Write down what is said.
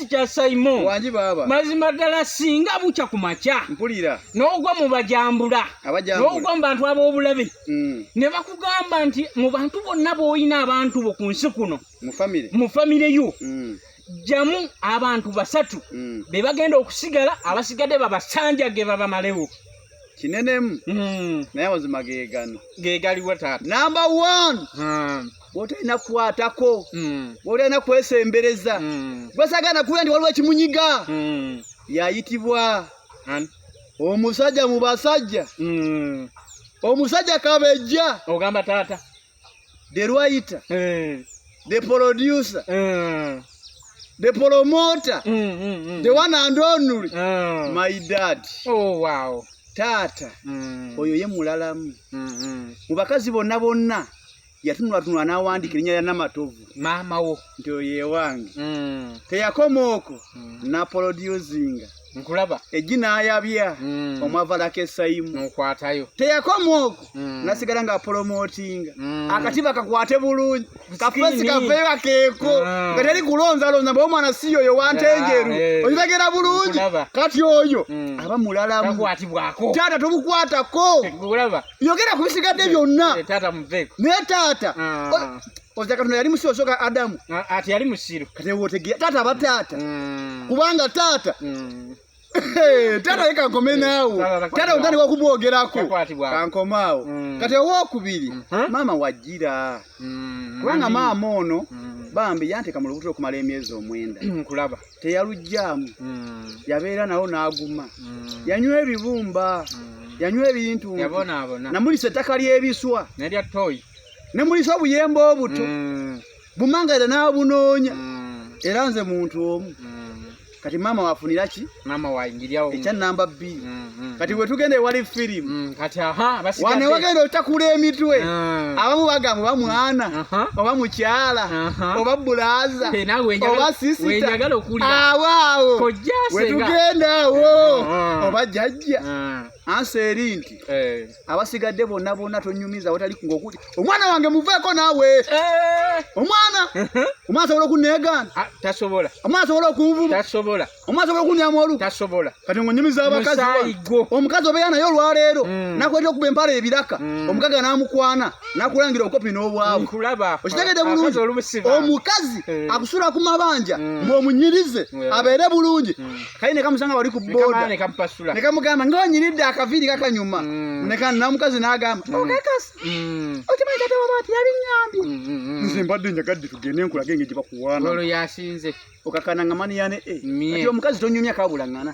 kya Simon. Wanji baba. Mazima ddala singa bucha ku makya. Mpulira. N'ogwa mu bajambula. N'ogwa mu bantu ab'obulabe. Ne bakugamba nti mu bantu bonna b'olina abantu bo ku nsi kuno. Mu famire yo. Jamu abantu basatu. Be bagenda okusigala abasigadde babasanjage babamalewo. Kinenemu. Naye amazima geegano. Geegaliwo taata. Number 1. Bw'otalina kukwatako. Bw'otalina kwesembereza. Bw'osagana kuwulira nti waliwo ekimunyiga. Yayitibwa omusajja mu basajja. Omusajja kabejja. Ogamba taata. The writer. The producer. The promoter. The one and only. My dad. Oh wow. Taata. Oyo ye mulalamu. Mu bakazi bonna yatunula n'awandika erinnya lya Namatovu. Maama wo. Nti oyo ye wange. Teyakoma okwo. Na producinga. Nkulaba. Eggi n'ayabya. Omwavalako Simon. N'okwatayo. Teyakoma okwo. Nasigala nga promotinga. Akatiba kakwate bulungi. Kafesi kaveera keeko. Nga teri kulonzalonza mbe omwana si yoyo wantenjeru. Oyibagera bulungi. Kati oyo aba mulalamu. Takwatibwako. Taata tobukwatako. Nkulaba. Yogera ku bisigadde byonna. Taata muveeko. Ne taata. Oza Katonda yali musiru osoka Adamu. Ati yali musiru. Kati wotegeera taata aba taata. Kubanga taata. Taata ye kankome naawo. Taata otandika okubwogerako. Kankomaawo. Kati owookubiri maama wajjira. Kubanga maama ono bambi yanteeka mu lubuto okumala emyezi 9. Nkulaba. Teyalujjaamu. Yabeera nawo n'aguma. Yanywa ebibumba. Yanywa ebintu. Yabonaabona. Namulisa ettaka ly'ebiswa. Nerya toyi. Ne mulisa obuyembe obuto. Bumangala n'abunoonya. Era nze muntu omu. Kati maama wafunira ki? Maama wayingiryawo. Ekya namba 2. Kati bwe tugenda ewali firimu. Kati basigadde. Wane wagenda otakula emitwe. Abamu bagamba oba mwana, oba mukyala, oba bulaaza, oba sisita. Awaawo. Bwe tugenda awo. Oba jjajja. Anseri nti abasigadde bonna tonyumiza watali ng'okuli omwana wange muveeko naawe. Omwana asobola okunneegaana. Tasobola. Omwana asobola okunvuma. Tasobola. Omwana asobola okunnyamu oluku. Tasobola. Kati ng'onyumiza abakazi. Omukazi obeera naye olwaleero nakweta okuba empala ebiraka omukaga n'amukwana nakulangira obukopi n'obwavu. Okitegedde bulungi. Omukazi akusula ku mabanja ng'omunyirize abeere bulungi. Kale ne kamusanga bali ku booda ne kamugamba ng'onyiridde akaviri kakanyuma. Namukazi n'agamba okakasi okimanyi tate wamaati yali nnyambye. Nze mbadde njagadde tugende nkulage engeri gye bakuwaana. Olwo yasinze. Okakana nga mani yane ati omukazi tonyumya kabulangana.